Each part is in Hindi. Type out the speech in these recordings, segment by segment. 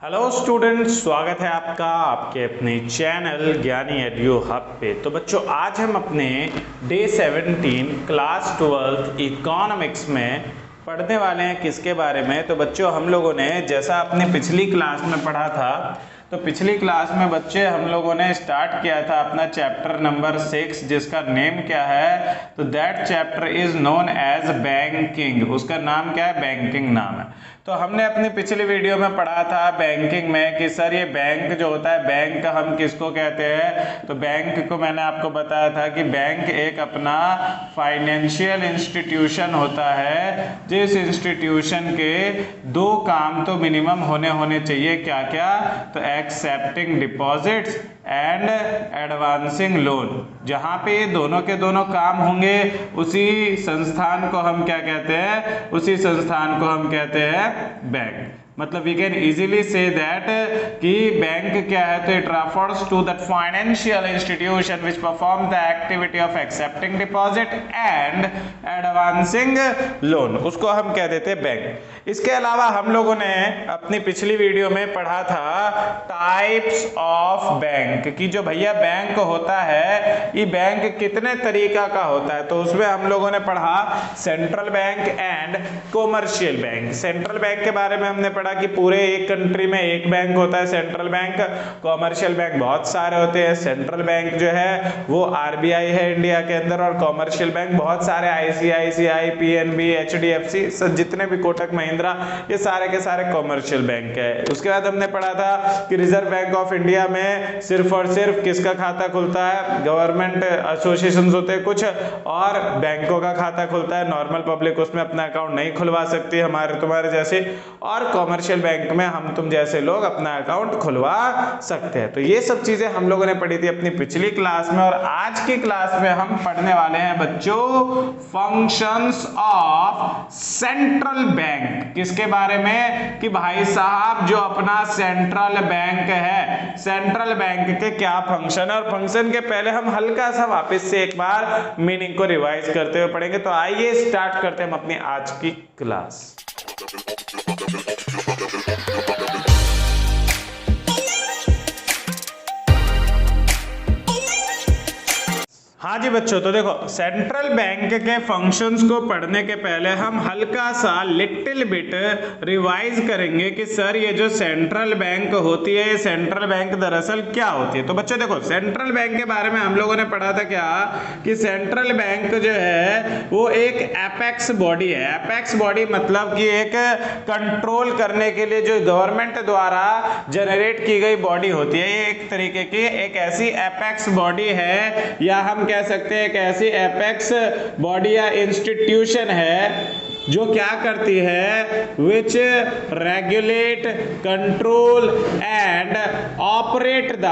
हेलो स्टूडेंट्स, स्वागत है आपका आपके अपने चैनल ज्ञानी एडू हब पे। तो बच्चों, आज हम अपने डे 17 क्लास 12 इकोनॉमिक्स में पढ़ने वाले हैं किसके बारे में। तो बच्चों, हम लोगों ने जैसा अपने पिछली क्लास में पढ़ा था, तो पिछली क्लास में बच्चे हम लोगों ने स्टार्ट किया था अपना चैप्टर नंबर 6, जिसका नेम क्या है, तो that chapter is known as banking. उसका नाम क्या है? बैंकिंग नाम है। तो हमने अपनी पिछली वीडियो में पढ़ा था बैंकिंग में कि सर ये बैंक जो होता है, बैंक हम किसको कहते हैं। तो बैंक को मैंने आपको बताया था कि बैंक एक अपना फाइनेंशियल इंस्टीट्यूशन होता है, जिस इंस्टीट्यूशन के दो काम तो मिनिमम होने चाहिए। क्या क्या? तो accepting deposits and advancing loan. जहां पे ये दोनों के दोनों काम होंगे, उसी संस्थान को हम क्या कहते हैं? उसी संस्थान को हम कहते हैं बैंक। मतलब we can easily say that कि बैंक क्या है, तो it refers to that financial institution which perform the activity of accepting deposit and advancing loan, उसको हम कह देते हैं बैंक। इसके अलावा हम लोगों ने अपनी पिछली वीडियो में पढ़ा था टाइप्स ऑफ बैंक की जो भैया बैंक होता है, ये बैंक कितने तरीका का होता है। तो उसमें हम लोगों ने पढ़ा central bank and commercial bank. Central bank के बारे में हमने पढ़ा कि पूरे एक कंट्री में एक बैंक होता है सेंट्रल बैंक। कॉमर्शियल बैंक बहुत सारे होते हैं। सेंट्रल बैंक जो है वो आरबीआई है इंडिया के अंदर, और कॉमर्शियल बैंक बहुत सारे आईसीआईसीआई, पीएनबी, एचडीएफसी, जितने भी कोटक महिंद्रा, ये सारे के सारे कॉमर्शियल बैंक है। उसके बाद हमने पढ़ा था कि रिजर्व बैंक ऑफ इंडिया में सिर्फ और सिर्फ किसका खाता खुलता है? गवर्नमेंट एसोसिएशंस होते हैं कुछ, और बैंकों का खाता खुलता है। नॉर्मल पब्लिक उसमें अपना अकाउंट नहीं खुलवा सकती, हमारे तुम्हारे जैसे। और कॉमर्शियल बैंक में हम तुम जैसे लोग अपना अकाउंट खुलवा सकते हैं। तो ये सब चीजें हम लोगों ने पढ़ी थी अपनी पिछली क्लास में, और आज की क्लास में हम पढ़ने वाले हैं बच्चों फंक्शंस ऑफ सेंट्रल बैंक। किसके बारे में? कि भाई साहब जो अपना सेंट्रल बैंक है, सेंट्रल बैंक के क्या फंक्शन है। और फंक्शन के पहले हम हल्का सा वापस से एक बार मीनिंग को रिवाइज करते हुए पढ़ेंगे। तो आइए स्टार्ट करते हैं हम अपनी आज की क्लास। हाँ जी बच्चों, तो देखो सेंट्रल बैंक के फंक्शंस को पढ़ने के पहले हम हल्का सा लिटिल बिट रिवाइज करेंगे कि सर ये जो सेंट्रल बैंक होती है, सेंट्रल बैंक दरअसल क्या होती है। तो बच्चों देखो, सेंट्रल बैंक के बारे में हम लोगों ने पढ़ा था क्या, कि सेंट्रल बैंक जो है वो एक एपेक्स बॉडी है। एपेक्स बॉडी मतलब कि एक कंट्रोल करने के लिए जो गवर्नमेंट द्वारा जनरेट की गई बॉडी होती है। ये एक तरीके की एक ऐसी एपेक्स बॉडी है, या हम कह सकते हैं एक ऐसी एपेक्स बॉडी या इंस्टीट्यूशन है जो क्या करती है, विच regulate, control and operate the,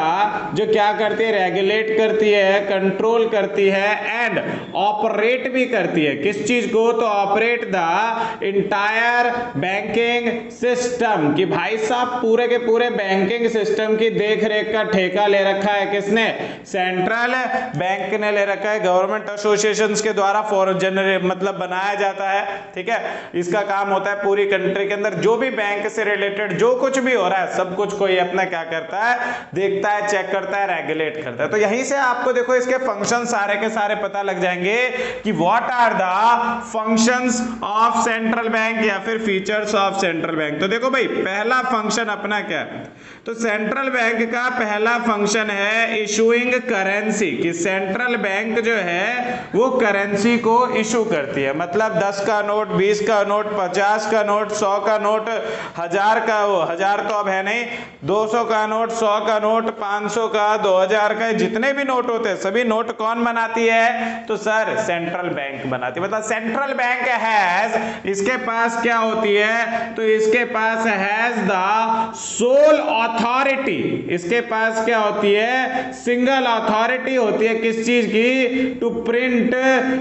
जो क्या करती है, रेगुलेट करती है, कंट्रोल करती है एंड ऑपरेट भी करती है। किस चीज को? तो operate the entire banking system. कि भाई साहब पूरे के पूरे बैंकिंग सिस्टम की देख रेख का ठेका ले रखा है किसने? सेंट्रल बैंक ने ले रखा है। गवर्नमेंट एसोसिएशंस के द्वारा फॉर जनरेट मतलब बनाया जाता है, ठीक है। इसका काम होता है पूरी कंट्री के अंदर जो भी बैंक से रिलेटेड जो कुछ भी हो रहा है, सब कुछ कोई अपना क्या करता है, देखता है, चेक करता है, रेगुलेट करता है। तो यहीं से आपको देखो इसके फंक्शन सारे के सारे पता लग जाएंगे कि what are the functions of central bank या फिर फीचर्स ऑफ सेंट्रल बैंक। तो देखो भाई, पहला फंक्शन अपना क्या है, तो सेंट्रल बैंक का पहला फंक्शन है इशूइंग करेंसी। कि सेंट्रल बैंक जो है वो करेंसी को इशू करती है। मतलब 10 का नोट, 20 का नोट, 50 का नोट, 100 का नोट, 1000 का, वो 1000 तो अब है नहीं, 200 का नोट, 100 का नोट, 500 का, 2000 का, जितने भी नोट होते हैं सभी नोट कौन बनाती है? तो सर सेंट्रल बैंक बनाती है। मतलब सेंट्रल बैंक हैज, इसके पास क्या होती है, तो इसके पास हैज द सोल अथॉरिटी। इसके पास क्या होती है? सिंगल अथॉरिटी होती है। किस चीज की? To print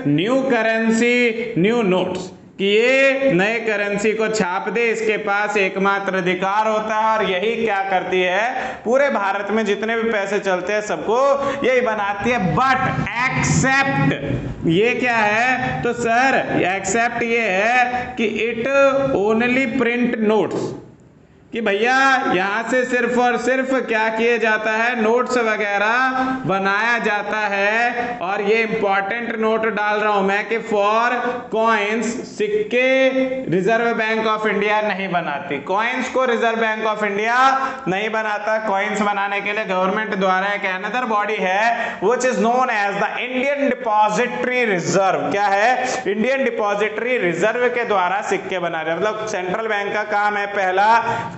new currency, new notes. कि ये नए करेंसी को छाप दे, इसके पास एकमात्र अधिकार होता है। और यही क्या करती है, पूरे भारत में जितने भी पैसे चलते हैं सबको यही बनाती है। बट एक्सेप्ट, ये क्या है, तो सर एक्सेप्ट ये है कि इट ओनली प्रिंट नोट्स, कि भैया यहाँ से सिर्फ और सिर्फ क्या किया जाता है, नोट्स वगैरह बनाया जाता है। और ये इंपॉर्टेंट नोट डाल रहा हूं मैं कि फॉर कॉइन्स, सिक्के रिजर्व बैंक ऑफ इंडिया नहीं बनाती। कॉइन्स को रिजर्व बैंक ऑफ इंडिया नहीं बनाता। कॉइन्स बनाने के लिए गवर्नमेंट द्वारा एक अनदर बॉडी है which is known as the Indian depository reserve. क्या है? इंडियन डिपॉजिटरी रिजर्व के द्वारा सिक्के बना रहे। मतलब सेंट्रल बैंक का काम है पहला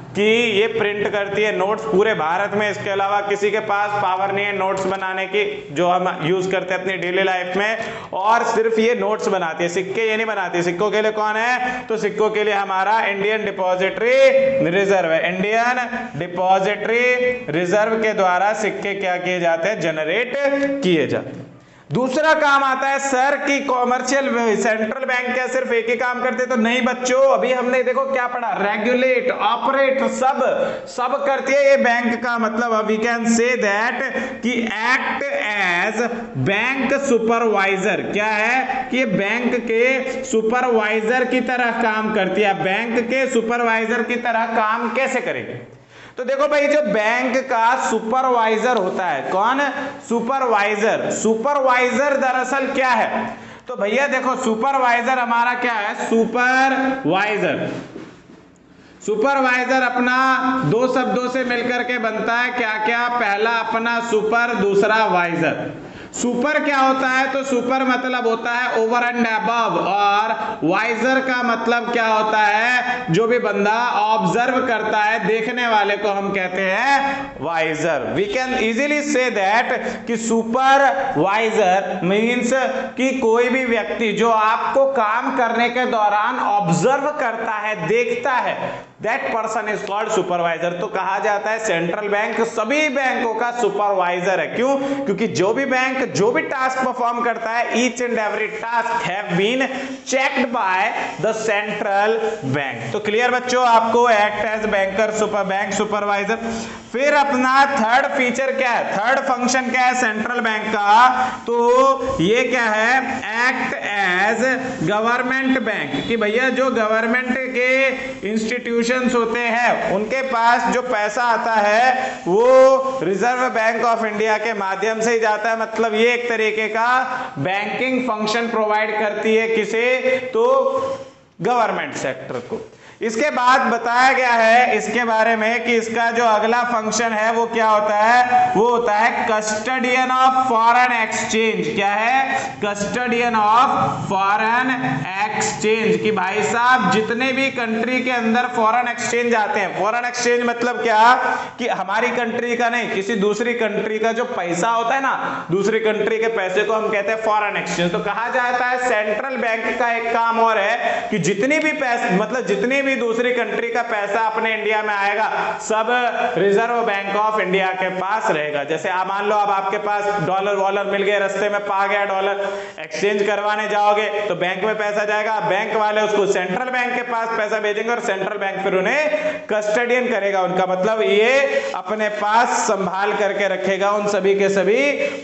कि ये प्रिंट करती है नोट्स पूरे भारत में। इसके अलावा किसी के पास पावर नहीं है नोट्स बनाने की, जो हम यूज करते हैं अपनी डेली लाइफ में, और सिर्फ ये नोट्स बनाती है, सिक्के ये नहीं बनाती। सिक्कों के लिए कौन है? तो सिक्कों के लिए हमारा इंडियन डिपॉजिटरी रिजर्व है। इंडियन डिपॉजिटरी रिजर्व के द्वारा सिक्के क्या किए जाते हैं? जनरेट किए जाते हैं। दूसरा काम आता है सर कि कॉमर्शियल सेंट्रल बैंक क्या सिर्फ एक ही काम करते? तो नहीं बच्चों, अभी हमने देखो क्या पढ़ा, रेगुलेट, ऑपरेट, सब करती है ये बैंक का। मतलब वी कैन से दैट कि एक्ट एज बैंक सुपरवाइजर। क्या है कि ये बैंक के सुपरवाइजर की तरह काम करती है। बैंक के सुपरवाइजर की तरह काम कैसे करेगी? तो देखो भाई, जो बैंक का सुपरवाइजर होता है, कौन? सुपरवाइजर। सुपरवाइजर दरअसल क्या है? तो भैया देखो, सुपरवाइजर हमारा क्या है? सुपरवाइजर अपना दो शब्दों से मिलकर के बनता है। क्या क्या? पहला अपना सुपर, दूसरा वाइजर। सुपर क्या होता है? तो सुपर मतलब होता है ओवर एंड अबव, और वाइजर का मतलब क्या होता है? जो भी बंदा ऑब्जर्व करता है, देखने वाले को हम कहते हैं वाइजर। We can easily say that कि सुपरवाइजर मींस कि कोई भी व्यक्ति जो आपको काम करने के दौरान ऑब्जर्व करता है, देखता है, that person is called supervisor. तो कहा जाता है सेंट्रल बैंक सभी बैंकों का सुपरवाइजर है। क्यों? क्योंकि जो भी बैंक जो भी टास्क परफॉर्म करता है, each and every task have been checked by the central bank. तो क्लियर बच्चों, आपको act as banker, super bank supervisor. फिर अपना थर्ड फीचर क्या है? थर्ड फंक्शन क्या है सेंट्रल बैंक का? तो ये क्या है? Act as government bank. कि भैया जो गवर्नमेंट के इंस्टीट्यूशंस होते हैं, उनके पास जो पैसा आता है वो रिजर्व बैंक ऑफ इंडिया के माध्यम से ही जाता है। मतलब ये एक तरीके का बैंकिंग फंक्शन प्रोवाइड करती है। किसे? तो गवर्नमेंट सेक्टर को। इसके बाद बताया गया है इसके बारे में कि इसका जो अगला फंक्शन है वो क्या होता है? वो होता है कस्टडियन ऑफ फॉरेन एक्सचेंज। क्या है? Custodian of foreign exchange. कि भाई साहब जितने भी कंट्री के अंदर फॉरेन एक्सचेंज आते हैं, फॉरेन एक्सचेंज मतलब क्या? कि हमारी कंट्री का नहीं, किसी दूसरी कंट्री का जो पैसा होता है ना, दूसरी कंट्री के पैसे को हम कहते हैं फॉरेन एक्सचेंज। तो कहा जाता है सेंट्रल बैंक का एक काम और है कि जितनी भी पैसे, मतलब जितनी भी दूसरी कंट्री का पैसा अपने इंडिया में आएगा, सब रिजर्व बैंक ऑफ इंडिया के पास रहेगा। जैसे आप मान लो, अब आपके पास डॉलर वॉलर मिल गए, रास्ते में पा गया डॉलर, एक्सचेंज करवाने जाओगे तो बैंक में पैसा जाएगा, बैंक वाले उसको सेंट्रल बैंक के पास पैसा भेजेंगे और सेंट्रल बैंक फिर उन्हें कस्टडियन करेगा। उनका मतलब ये अपने पास संभाल करके रखेगा उन सभी के सभी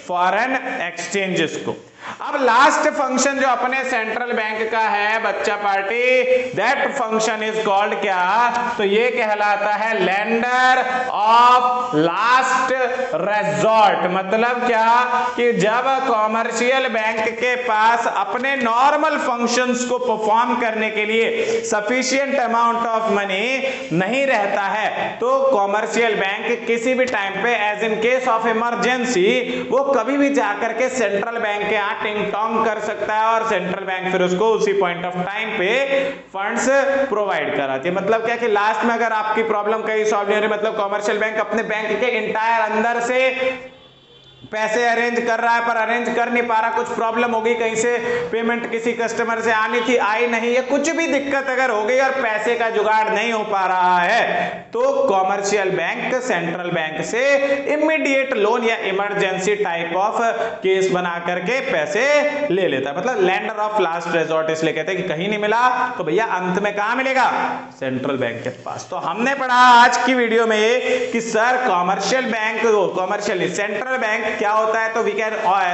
फॉरेन एक्सचेंजेस को। अब लास्ट फंक्शन जो अपने सेंट्रल बैंक का है बच्चा party, that function is called क्या? तो ये कहलाता है लेंडर ऑफ लास्ट रेजॉर्ट। मतलब क्या? कि जब कॉमर्शियल बैंक के पास अपने नॉर्मल फंक्शंस को परफॉर्म करने के लिए सफिशिएंट अमाउंट ऑफ मनी नहीं रहता है, तो कॉमर्शियल बैंक किसी भी टाइम पे as in case of emergency वो कभी भी जाकर के सेंट्रल बैंक के टिंग टोंग कर सकता है और सेंट्रल बैंक फिर उसको उसी पॉइंट ऑफ टाइम पे फंड्स प्रोवाइड कराती है। मतलब क्या कि लास्ट में अगर आपकी प्रॉब्लम कहीं सॉल्व नहीं हो रही, मतलब कॉमर्शियल बैंक अपने बैंक के इंटायर अंदर से पैसे अरेंज कर रहा है पर अरेंज कर नहीं पा रहा, कुछ प्रॉब्लम हो गई, कहीं से पेमेंट किसी कस्टमर से आनी थी आई नहीं, या कुछ भी दिक्कत अगर हो गई और पैसे का जुगाड़ नहीं हो पा रहा है, तो कॉमर्शियल बैंक सेंट्रल बैंक से इमीडिएट लोन या इमरजेंसी टाइप ऑफ केस बना करके पैसे ले लेता है। मतलब लैंडर ऑफ लास्ट रिजॉर्ट इसलिए कहते हैं कि कहीं नहीं मिला तो भैया अंत में कहां मिलेगा? सेंट्रल बैंक के पास। तो हमने पढ़ा आज की वीडियो में कि sir commercial bank, commercial central bank क्या होता है, तो we can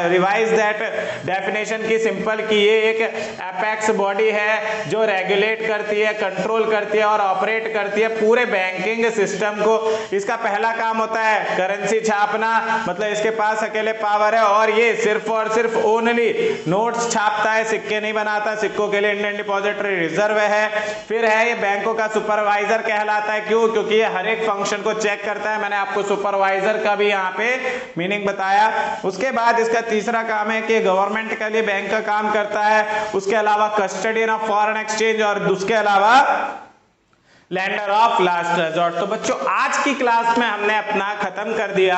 revise that definition की सिंपल कि ये एक एपेक्स बॉडी है जो रेगुलेट करती है, कंट्रोल करती है और ऑपरेट करती है पूरे बैंकिंग सिस्टम को। इसका पहला काम होता है करेंसी छापना, मतलब इसके पास अकेले पावर है और ये सिर्फ और सिर्फ ओनली नोट्स छापता है, सिक्के नहीं बनाता। सिक्कों के लिए इंडियन डिपॉजिटरी रिजर्व है। फिर है ये बैंकों का सुपरवाइजर कहलाता है। क्यों? क्योंकि ये हर एक फंक्शन को चेक करता है। मैंने आपको सुपरवाइजर का भी यहाँ पे मीनिंग बताया। उसके बाद इसका तीसरा काम है कि गवर्नमेंट के लिए बैंक का काम करता है। उसके अलावा कस्टडियन ऑफ फॉरेन एक्सचेंज और उसके अलावा लैंडर ऑफ लास्ट रिजॉर्ट। तो बच्चों आज की क्लास में हमने अपना खत्म कर दिया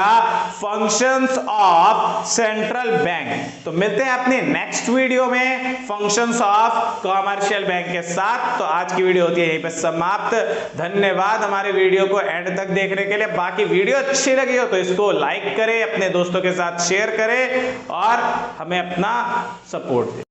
फंक्शंस ऑफ सेंट्रल बैंक। तो मिलते हैं अपनी नेक्स्ट वीडियो में फंक्शंस ऑफ कॉमर्शियल बैंक के साथ। तो आज की वीडियो होती है यहीं पे समाप्त। धन्यवाद हमारे वीडियो को एंड तक देखने के लिए। बाकी वीडियो अच्छी लगी हो तो इसको लाइक करें, अपने दोस्तों के साथ शेयर करें और हमें अपना सपोर्ट दें।